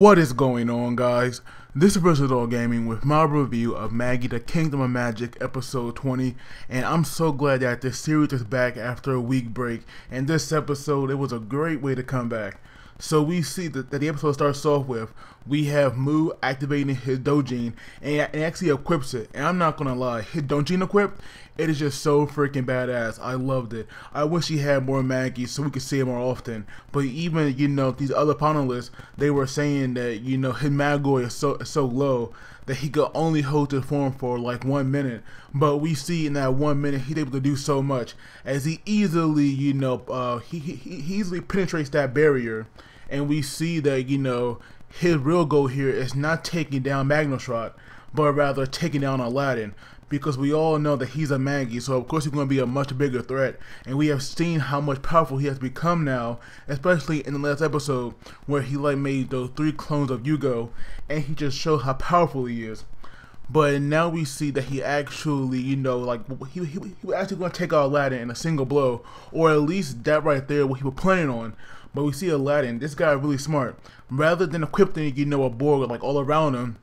What is going on, guys? This is Versatile Gaming with my review of Magi the Kingdom of Magic episode 20, and I'm so glad that this series is back after a week break. And this episode, it was a great way to come back. So we see that the episode starts off with, we have Mu activating his Djinn and actually equips it. And I'm not gonna lie, his Djinn equipped, it is just so freaking badass. I loved it. I wish he had more Magi so we could see it more often. But even, these other panelists, they were saying that, his Magi is so low that he could only hold the form for like 1 minute. But we see in that 1 minute he's able to do so much as he easily, he easily penetrates that barrier. And we see that, his real goal here is not taking down Magnusrot, but rather taking down Aladdin. Because we all know that he's a Magi, so of course he's going to be a much bigger threat. And we have seen how much powerful he has become now, especially in the last episode where he made those 3 clones of Hugo, and he just showed how powerful he is. But now we see that he actually, he was actually going to take out Aladdin in a single blow, or at least that right there what he was planning on. But we see Aladdin, this guy is really smart. Rather than equipping, a board all around him,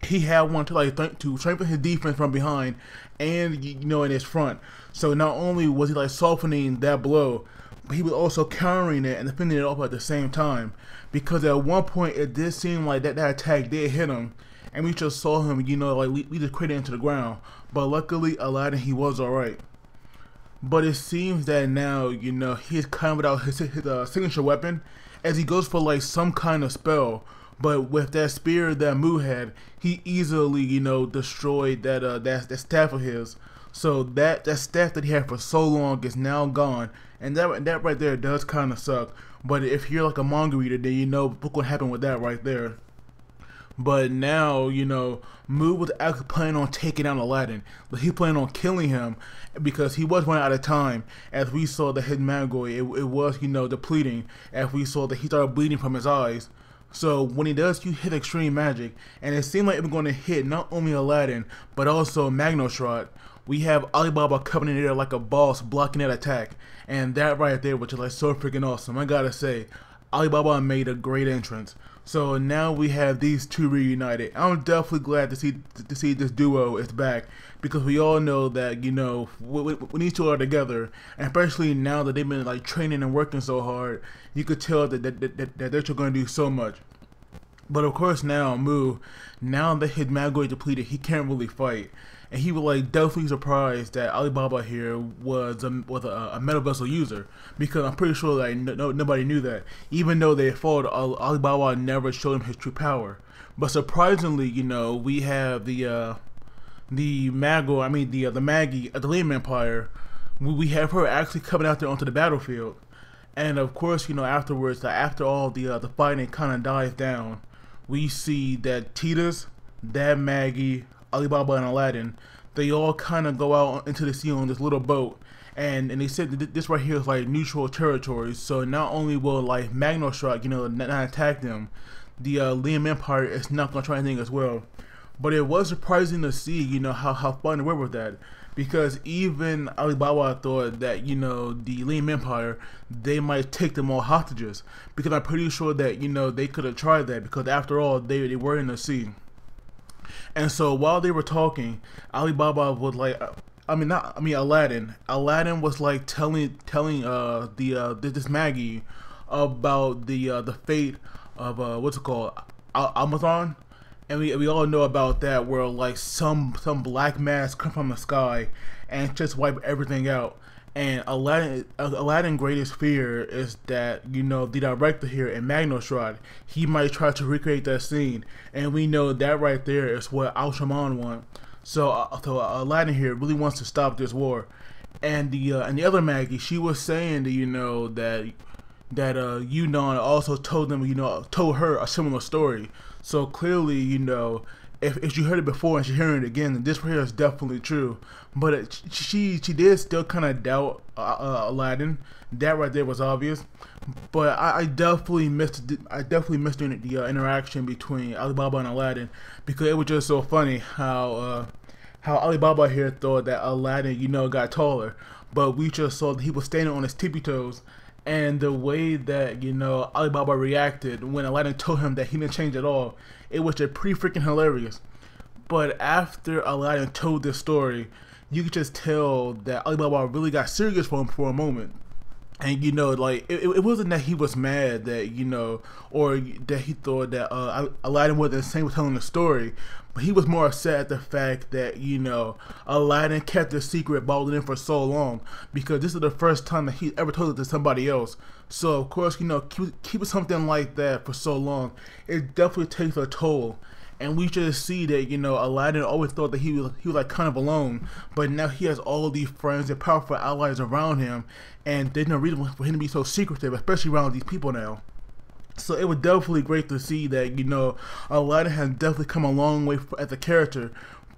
he had one to strengthen his defense from behind and in his front. So not only was he softening that blow, but he was also countering it and defending it off at the same time. Because at one point it did seem like that attack did hit him, and we just saw him, we just cratered into the ground. But luckily Aladdin, he was alright. But it seems that now, he's kind of without his signature weapon, as he goes for some kind of spell. But with that spear that Mu had, he easily, destroyed that staff of his. So that staff that he had for so long is now gone, and that right there does kind of suck. But if you're a manga reader, then you know what's gonna happen with that right there. But now, Mu was actually planning on taking down Aladdin. But he planned on killing him because he was running out of time. As we saw that his Magi, it was, depleting. As we saw that he started bleeding from his eyes. So when he does, you hit extreme magic. And it seemed like it was going to hit not only Aladdin, but also Magnusrot. We have Alibaba coming in there like a boss, blocking that attack. And that right there, which is so freaking awesome. I gotta say, Alibaba made a great entrance. So now we have these two reunited. I'm definitely glad to see this duo is back, because we all know that when these two are together, and especially now that they've been training and working so hard, you could tell that they're just going to do so much. But of course now Mu, now that his Magi depleted, he can't really fight. And he was definitely surprised that Alibaba here was a metal vessel user, because I'm pretty sure nobody knew that. Even though they thought Alibaba never showed him his true power. But surprisingly, we have the Magi of the Lame Empire. We have her actually coming out there onto the battlefield. And of course, afterwards, after all the fighting kind of dies down, we see that Titus, that Magi, Alibaba, and Aladdin, they all kind of go out into the sea on this little boat, and they said that this right here is neutral territory. So not only will Magnusrot not attack them, the Liam Empire is not gonna try anything as well. But it was surprising to see how fun they were with that, because even Alibaba thought that the Liam Empire, they might take them all hostages, because I'm pretty sure that they could have tried that, because after all they were in the sea. And so while they were talking, Alibaba was Aladdin. Aladdin was telling this Magi about the fate of what's it called, Amazon. And we all know about that, where some black mass come from the sky and just wipe everything out. And Aladdin's greatest fear is that, the director here in Magnusrot, he might try to recreate that scene. And we know that right there is what Al-Thamen wants. So Aladdin here really wants to stop this war. And the other Magi, she was saying that, that Yunnan also told them, told her a similar story. So clearly, if you heard it before and she's hearing it again, then this right here is definitely true. But she did still kind of doubt Aladdin. That right there was obvious. But I definitely missed the interaction between Alibaba and Aladdin, because it was just so funny how Alibaba here thought that Aladdin got taller, but we just saw that he was standing on his tippy toes. And the way that, you know, Alibaba reacted when Aladdin told him that he didn't change at all, it was just pretty freaking hilarious. But after Aladdin told this story, you could just tell that Alibaba really got serious for him for a moment. And, you know, like, it wasn't that he was mad that, you know, or that he thought that Aladdin wasn't insane with telling the story, but he was more upset at the fact that, you know, Aladdin kept the secret bottled in for so long, because this is the first time that he ever told it to somebody else. So, of course, you know, keeping something like that for so long, it definitely takes a toll. And we just see that, you know, Aladdin always thought that he was like kind of alone, but now he has all these friends and powerful allies around him, and there's no reason for him to be so secretive, especially around these people now. So it was definitely great to see that, you know, Aladdin has definitely come a long way as a character,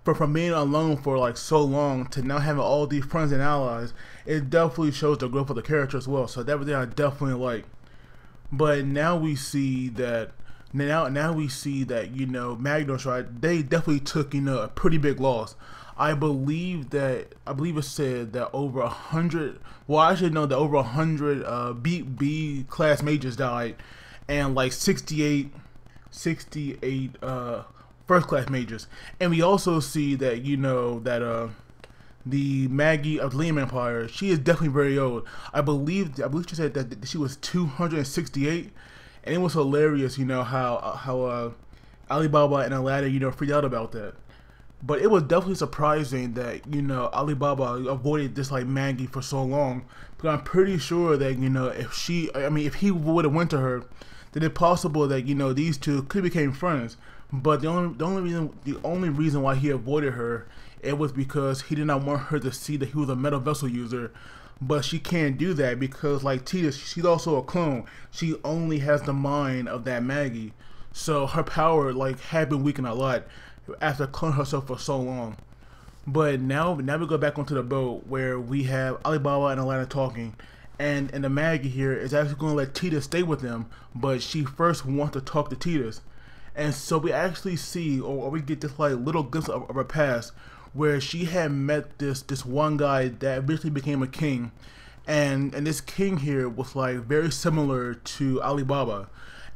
but from being alone for like so long to now having all these friends and allies, it definitely shows the growth of the character as well. So that was I definitely like. But now we see that. Now we see that, you know, Magnus, they definitely took, you know, a pretty big loss. I believe it said that over 100, well, I should know that over 100 B class mages died, and like 68 first class mages. And we also see that, you know, that the Magi of the Liam Empire, she is definitely very old. I believe she said that she was 268. And it was hilarious, you know, how Alibaba and Aladdin, you know, freaked out about that. But it was definitely surprising that, you know, Alibaba avoided this like Magi for so long. But I'm pretty sure that, you know, if he would have went to her, then it's possible that, you know, these two could become friends. But the only reason why he avoided her, it was because he did not want her to see that he was a metal vessel user. But she can't do that because, like Tita, she's also a clone. She only has the mind of that Magi. So her power, like, had been weakened a lot after cloning herself for so long. But now we go back onto the boat where we have Alibaba and Aladdin talking. And the Magi here is actually going to let Tita stay with them. But she first wants to talk to Tita's. And so we actually see, or we get this like little glimpse of her past, where she had met this one guy that eventually became a king, and this king here was like very similar to Alibaba.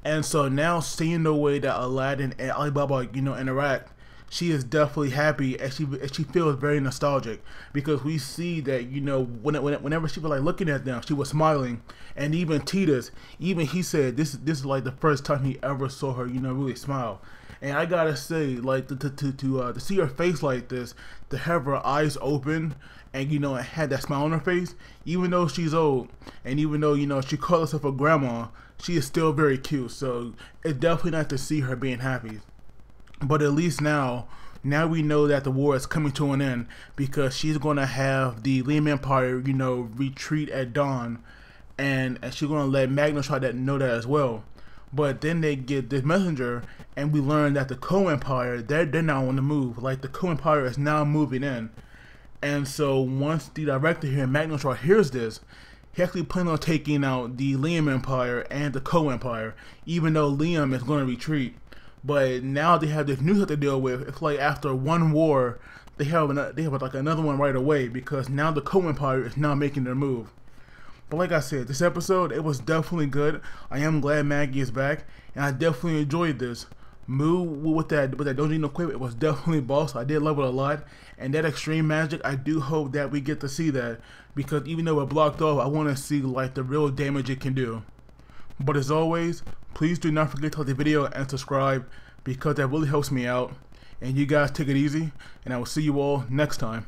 And so now, seeing the way that Aladdin and Alibaba, you know, interact, she is definitely happy, and she feels very nostalgic, because we see that, you know, whenever she was like looking at them, she was smiling. And even Tita's, he said this is like the first time he ever saw her, you know, really smile. And I gotta say, like, to see her face like this, to have her eyes open, and, you know, had that smile on her face, even though she's old, and even though, you know, she called herself a grandma, she is still very cute. So it's definitely nice to see her being happy. But at least now we know that the war is coming to an end, because she's gonna have the Liam Empire, you know, retreat at dawn, and she's gonna let Magnus try to know that as well. But then they get this messenger, and we learn that the Co-Empire, they're now on the move. Like, the Co-Empire is now moving in. And so once the director here, Magnus, hears this, he actually plans on taking out the Liam Empire and the Co-Empire, even though Liam is going to retreat. But now they have this new stuff to deal with. It's like after one war, they have like another one right away, because now the Co-Empire is now making their move. But like I said, this episode, it was definitely good. I am glad Magi is back, and I definitely enjoyed this. Moo with that Djinn equipment, it was definitely boss. I did love it a lot, and that extreme magic, I do hope that we get to see that, because even though we're blocked off, I want to see like the real damage it can do. But as always, please do not forget to like the video and subscribe, because that really helps me out. And you guys take it easy, and I will see you all next time.